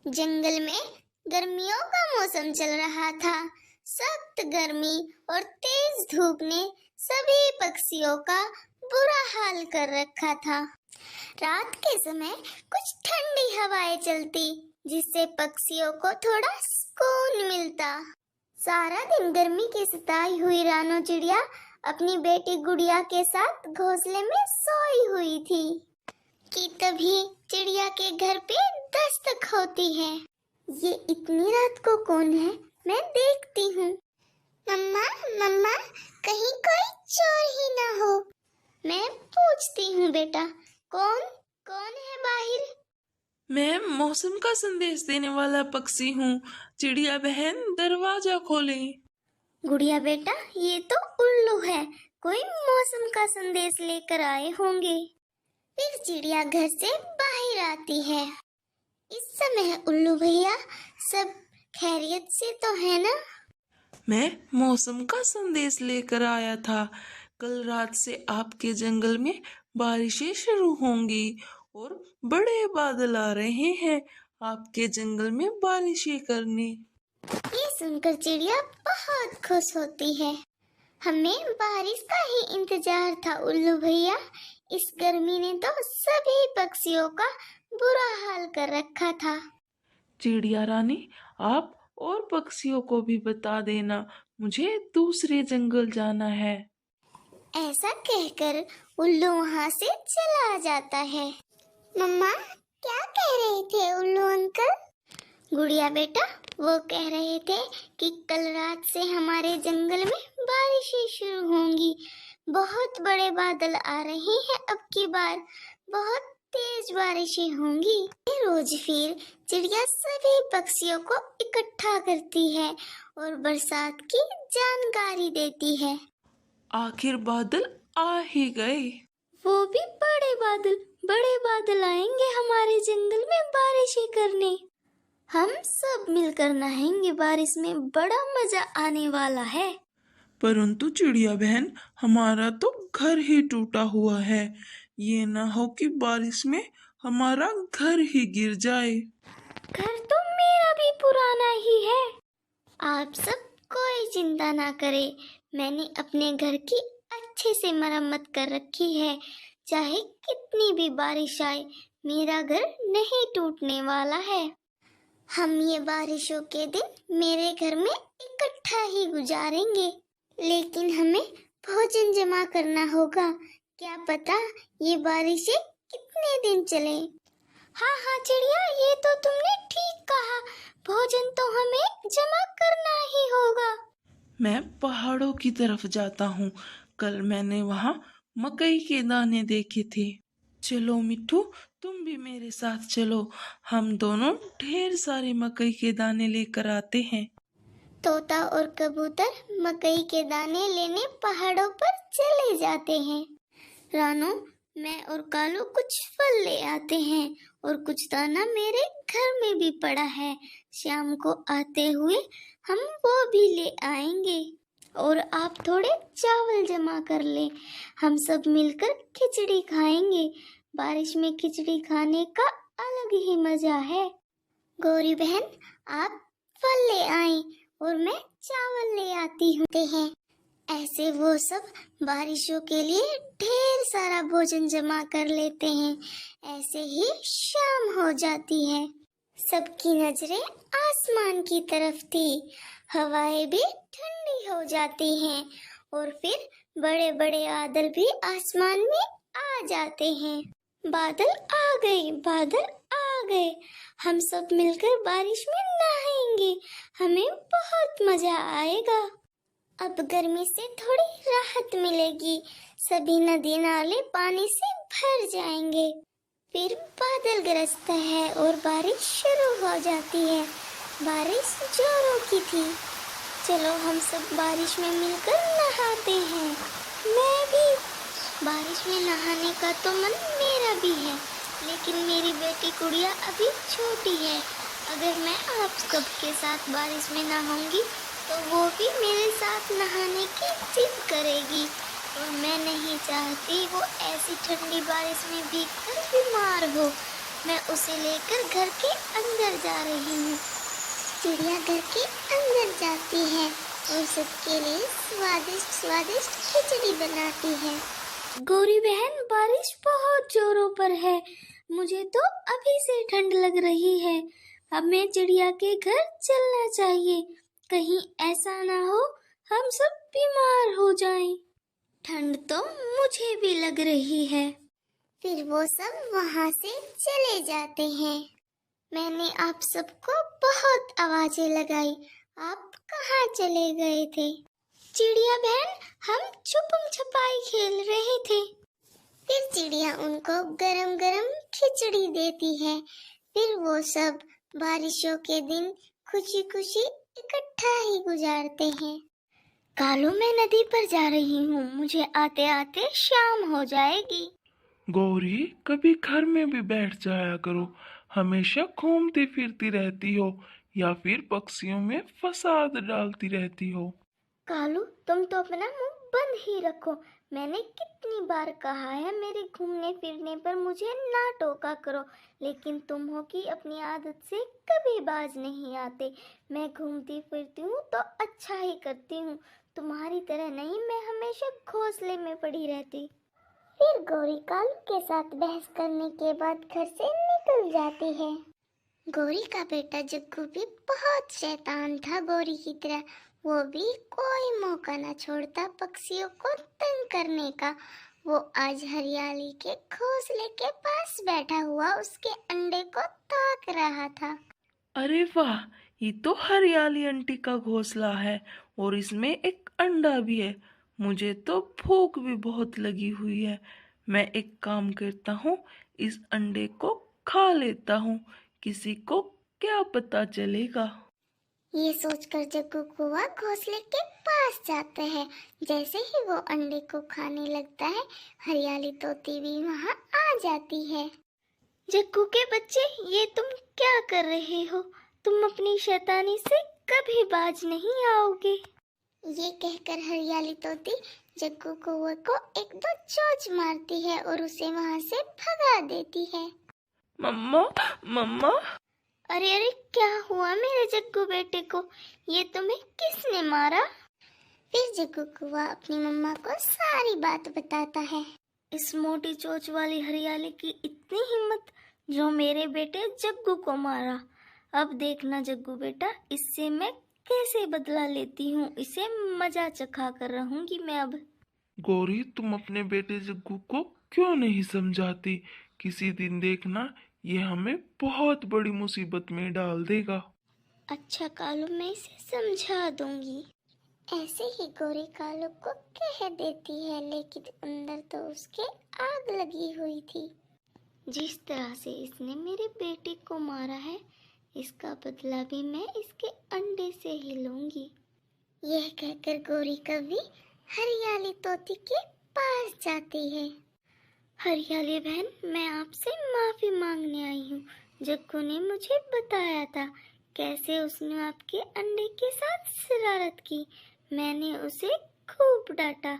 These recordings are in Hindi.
जंगल में गर्मियों का मौसम चल रहा था। सख्त गर्मी और तेज धूप ने सभी पक्षियों का बुरा हाल कर रखा था। रात के समय कुछ ठंडी हवाएं चलती, जिससे पक्षियों को थोड़ा सुकून मिलता। सारा दिन गर्मी की सताई हुई रानो चिड़िया अपनी बेटी गुड़िया के साथ घोंसले में सोई हुई थी कि तभी चिड़िया के घर पे दस्तक होती है। ये इतनी रात को कौन है? मैं देखती हूँ। मम्मा मम्मा, कहीं कोई चोर ही ना हो। मैं पूछती हूँ बेटा, कौन कौन है बाहर? मैं मौसम का संदेश देने वाला पक्षी हूँ। चिड़िया बहन, दरवाजा खोले। गुड़िया बेटा, ये तो उल्लू है, कोई मौसम का संदेश लेकर आए होंगे। फिर चिड़िया घर से बाहर आती है। इस समय उल्लू भैया, सब खैरियत से तो है ना? मैं मौसम का संदेश लेकर आया था। कल रात से आपके जंगल में बारिशें शुरू होंगी और बड़े बादल आ रहे हैं आपके जंगल में बारिशें करने। ये सुनकर चिड़िया बहुत खुश होती है। हमें बारिश का ही इंतजार था उल्लू भैया। इस गर्मी ने तो सभी पक्षियों का बुरा हाल कर रखा था। चिड़िया रानी, आप और पक्षियों को भी बता देना, मुझे दूसरे जंगल जाना है। ऐसा कहकर उल्लू वहाँ से चला जाता है। मम्मा, क्या कह रहे थे उल्लू अंकल? गुड़िया बेटा, वो कह रहे थे कि कल रात से हमारे जंगल में बारिशें शुरू होंगी। बहुत बड़े बादल आ रहे हैं, अब की बार बहुत तेज बारिशें होंगी। रोज फिर चिड़िया सभी पक्षियों को इकट्ठा करती है और बरसात की जानकारी देती है। आखिर बादल आ ही गए। वो भी बड़े बादल आएंगे हमारे जंगल में बारिशें करने। हम सब मिलकर नहाएंगे बारिश में, बड़ा मजा आने वाला है। परंतु चिड़िया बहन, हमारा तो घर ही टूटा हुआ है। ये ना हो कि बारिश में हमारा घर ही गिर जाए। घर तो मेरा भी पुराना ही है। आप सब कोई चिंता ना करे, मैंने अपने घर की अच्छे से मरम्मत कर रखी है। चाहे कितनी भी बारिश आए, मेरा घर नहीं टूटने वाला है। हम ये बारिशों के दिन मेरे घर में इकट्ठा ही गुजारेंगे, लेकिन हमें भोजन जमा करना होगा। क्या पता ये बारिशें कितने दिन चले। हाँ हाँ चिड़िया, ये तो तुमने ठीक कहा, भोजन तो हमें जमा करना ही होगा। मैं पहाड़ों की तरफ जाता हूँ। कल मैंने वहाँ मकई के दाने देखे थे। चलो मिट्ठू, तुम भी मेरे साथ चलो। हम दोनों ढेर सारे मकई के दाने लेकर आते हैं। तोता और कबूतर मकई के दाने लेने पहाड़ों पर चले जाते हैं। रानो, मैं और कालू कुछ फल ले आते हैं और कुछ दाना मेरे घर में भी पड़ा है। शाम को आते हुए हम वो भी ले आएंगे। और आप थोड़े चावल जमा कर ले, हम सब मिलकर खिचड़ी खाएंगे। बारिश में खिचड़ी खाने का अलग ही मजा है। गौरी बहन, आप फल ले आए और मैं चावल ले आती हूँ। ऐसे वो सब बारिशों के लिए ढेर सारा भोजन जमा कर लेते हैं। ऐसे ही शाम हो जाती है। सबकी नजरें आसमान की तरफ थी। हवाएं भी ठंडी हो जाती हैं और फिर बड़े बड़े बादल भी आसमान में आ जाते हैं। बादल आ गए, बादल आ गए। हम सब मिलकर बारिश में नहाएंगे, हमें बहुत मजा आएगा। अब गर्मी से थोड़ी राहत मिलेगी। सभी नदी नाले पानी से भर जाएंगे। फिर बादल गरजता है और बारिश शुरू हो जाती है। बारिश जोरों की थी। चलो हम सब बारिश में मिलकर नहाते हैं। मैं भी। बारिश में नहाने का तो मन मेरा भी है, लेकिन मेरी बेटी गुड़िया अभी छोटी है। अगर मैं आप सबके साथ बारिश में नहाऊंगी तो वो भी मेरे साथ नहाने की जिद करेगी और मैं नहीं चाहती वो ऐसी ठंडी बारिश में भीगकर बीमार हो। मैं उसे लेकर घर के अंदर जा रही हूँ। चिड़िया घर के अंदर जाती है और सबके लिए स्वादिष्ट स्वादिष्ट खिचड़ी बनाती है। गौरी बहन, बारिश बहुत जोरों पर है। मुझे तो अभी से ठंड लग रही है। अब मैं चिड़िया के घर चलना चाहिए। कहीं ऐसा ना हो हम सब बीमार हो जाएं। ठंड तो मुझे भी लग रही है। फिर वो सब वहाँ से चले जाते हैं। मैंने आप सबको बहुत आवाजें लगाई, आप कहाँ चले गए थे? चिड़िया बहन, हम छुपम छुपाई खेल रहे थे। फिर चिड़िया उनको गरम गरम खिचड़ी देती है। फिर वो सब बारिशों के दिन खुशी खुशी इकट्ठा ही गुजारते हैं। कालू, मैं नदी पर जा रही हूँ, मुझे आते आते शाम हो जाएगी। गौरी, कभी घर में भी बैठ जाया करो। हमेशा घूमती फिरती रहती हो या फिर पक्षियों में फसाद डालती रहती हो। कालू, तुम तो अपना मुंह बंद ही रखो। मैंने कितनी बार कहा है मेरे घूमने फिरने पर मुझे ना टोका करो, लेकिन तुम हो कि अपनी आदत से कभी बाज नहीं आते। मैं घूमती फिरती हूँ तो अच्छा ही करती हूँ, तुम्हारी तरह नहीं मैं हमेशा घोंसले में पड़ी रहती। फिर गौरी कालू के साथ बहस करने के बाद घर से निकल जाती है। गौरी का बेटा जग्गू भी बहुत शैतान था गौरी की तरह। वो भी कोई मौका न छोड़ता पक्षियों को तंग करने का। वो आज हरियाली के घोंसले के पास बैठा हुआ उसके अंडे को ताक रहा था। अरे वाह, ये तो हरियाली आंटी का घोंसला है और इसमें एक अंडा भी है। मुझे तो भूख भी बहुत लगी हुई है। मैं एक काम करता हूँ, इस अंडे को खा लेता हूँ। किसी को क्या पता चलेगा। ये सोचकर जग्गू कौवा घोंसले के पास जाता है। जैसे ही वो अंडे को खाने लगता है, हरियाली तोती भी वहाँ आ जाती है। जग्गू के बच्चे, ये तुम क्या कर रहे हो? तुम अपनी शैतानी से कभी बाज नहीं आओगे। ये कहकर हरियाली तोती जग्गू कौवे को एक दो चोंच मारती है और उसे वहाँ से भगा देती है। मम्मा, मम्मा। अरे अरे, क्या हुआ मेरे जग्गू बेटे को? ये तुम्हें किसने मारा? फिर जग्गू कौवा अपनी मम्मा को सारी बात बताता है। इस मोटी चोंच वाली हरियाली की इतनी हिम्मत, जो मेरे बेटे जग्गू को मारा। अब देखना जग्गू बेटा, इससे मैं कैसे बदला लेती हूँ। इसे मजा चखा कर रहूंगी मैं अब। गौरी, तुम अपने बेटे जग्गू को क्यों नहीं समझाती? किसी दिन देखना, ये हमें बहुत बड़ी मुसीबत में डाल देगा। अच्छा कालू, मैं इसे समझा दूंगी। ऐसे ही गौरी कालू को कह देती है, लेकिन अंदर तो उसके आग लगी हुई थी। जिस तरह से इसने मेरे बेटे को मारा है, इसका बदला भी मैं इसके अंडे से ही लूंगी। यह कहकर गौरी कभी हरियाली तोती के पास जाती है। हरियाली बहन, मैं आपसे माफी मांगने आई हूँ। जग्गू ने मुझे बताया था कैसे उसने आपके अंडे के साथ शरारत की। मैंने उसे खूब डांटा।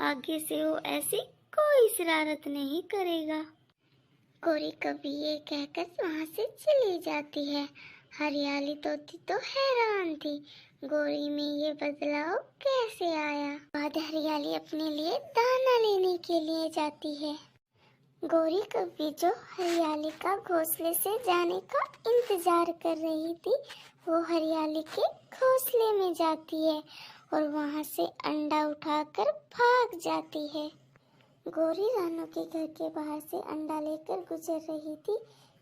आगे से वो ऐसी कोई शरारत नहीं करेगा। गौरी कभी ये कहकर वहाँ से चली जाती है। हरियाली तोती तो हैरान थी, गौरी में ये बदलाव कैसे आया। बाद हरियाली अपने लिए दाना लेने के लिए जाती है। गौरी कभी जो हरियाली का घोंसले से जाने का इंतजार कर रही थी, वो हरियाली के घोंसले में जाती है और वहाँ से अंडा उठाकर भाग जाती है। गौरी रानू के घर के बाहर से अंडा लेकर गुजर रही थी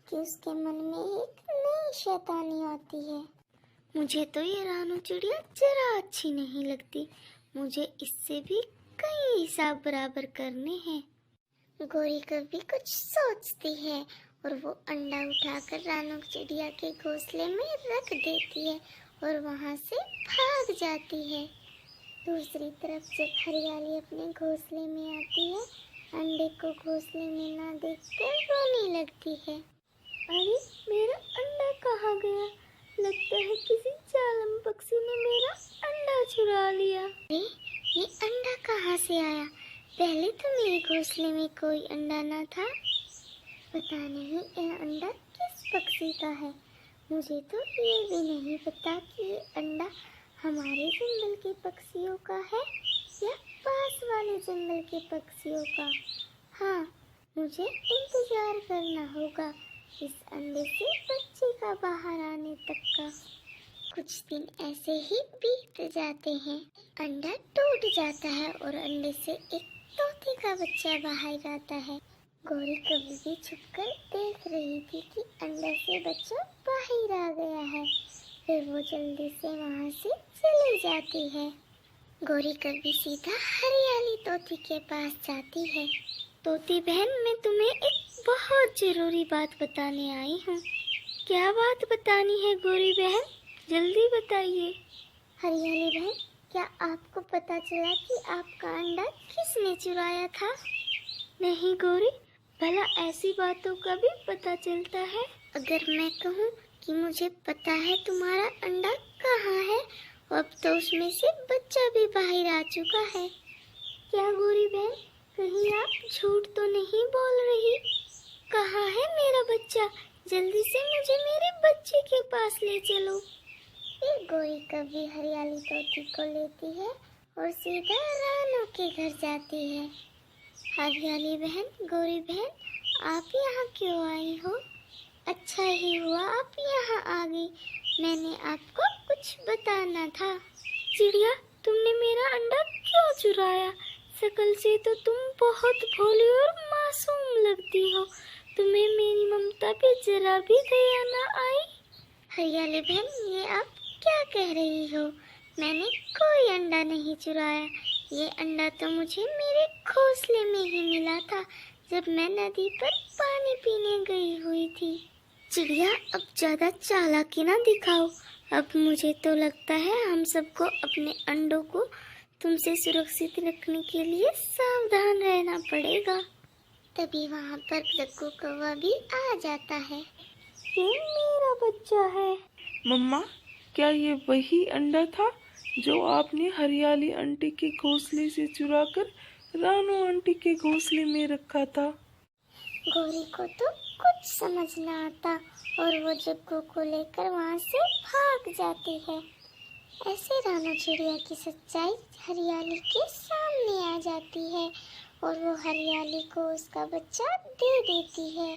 कि उसके मन में एक नई शैतानी आती है। मुझे तो ये रानू चिड़िया जरा अच्छी नहीं लगती। मुझे इससे भी कई हिसाब बराबर करने हैं। गौरी कभी कुछ सोचती है और वो अंडा उठाकर रानू चिड़िया के घोंसले में रख देती है और वहाँ से भाग जाती है। दूसरी तरफ जब हरियाली अपने घोंसले में आती है, अंडे को घोंसले में ना देखकर रोने लगती है। अरे, मेरा अंडा कहाँ गया? लगता है किसी जालम पक्षी ने मेरा अंडा चुरा लिया। अरे, ये अंडा कहाँ से आया? पहले तो मेरे घोंसले में कोई अंडा ना था। पता नहीं यह अंडा किस पक्षी का है। मुझे तो ये भी नहीं पता कि ये अंडा हमारे जंगल के पक्षियों का है या पास वाले जंगल के पक्षियों का। हाँ, मुझे इंतजार करना होगा इस अंडे से बच्चे का बाहर आने तक का। कुछ दिन ऐसे ही बीत जाते हैं। अंडा टूट जाता है और अंडे से एक तोते का बच्चा बाहर आता है। गौरी कभी भी छुपकर देख रही थी कि अंडे से बच्चा बाहर आ गया है। फिर वो जल्दी से वहाँ से चली जाती है। गौरी कभी सीधा हरियाली तोती के पास जाती है। तोती बहन, मैं तुम्हें एक बहुत जरूरी बात बताने आई हूँ। क्या बात बतानी है गौरी बहन? जल्दी बताइए। हरियाली बहन, क्या आपको पता चला कि आपका अंडा किसने चुराया था? नहीं गौरी, भला ऐसी बातों का भी पता चलता है? अगर मैं कहूँ कि मुझे पता है तुम्हारा अंडा कहाँ है, अब तो उसमें से बच्चा भी बाहर आ चुका है। क्या गौरी बहन, कहीं आप झूठ तो नहीं बोल रही? कहाँ है मेरा बच्चा? जल्दी से मुझे मेरे बच्चे के पास ले चलो। फिर गौरी कभी हरियाली तोती को लेती है और सीधा रानू के घर जाती है। हरियाली बहन, गौरी बहन, आप यहाँ क्यों आई हो? अच्छा ही हुआ आप यहाँ आ गई। मैंने आपको कुछ बताना था। चिड़िया, तुमने मेरा अंडा क्यों चुराया? शकल से तो तुम बहुत भोली और मासूम लगती हो। तुम्हें मेरी ममता पे जरा भी दया ना आई? हरियाली बहन, ये आप क्या कह रही हो? मैंने कोई अंडा नहीं चुराया। ये अंडा तो मुझे मेरे घोंसले में ही मिला था जब मैं नदी पर पानी पीने गई हुई थी। चिड़िया, अब ज्यादा चालाकी ना दिखाओ। अब मुझे तो लगता है हम सबको अपने अंडों को तुमसे सुरक्षित रखने के लिए सावधान रहना पड़ेगा। तभी वहाँ पर लक्कू कौवा भी आ जाता है। ये मेरा बच्चा है। मम्मा, क्या ये वही अंडा था जो आपने हरियाली आंटी के घोंसले से चुराकर रानू आंटी के घोंसले में रखा था? गौरी को तो कुछ समझ न आता और वो जग्गू को लेकर वहाँ से भाग जाती है। ऐसे रानू चिड़िया की सच्चाई हरियाली के सामने आ जाती है और वो हरियाली को उसका बच्चा दे देती है।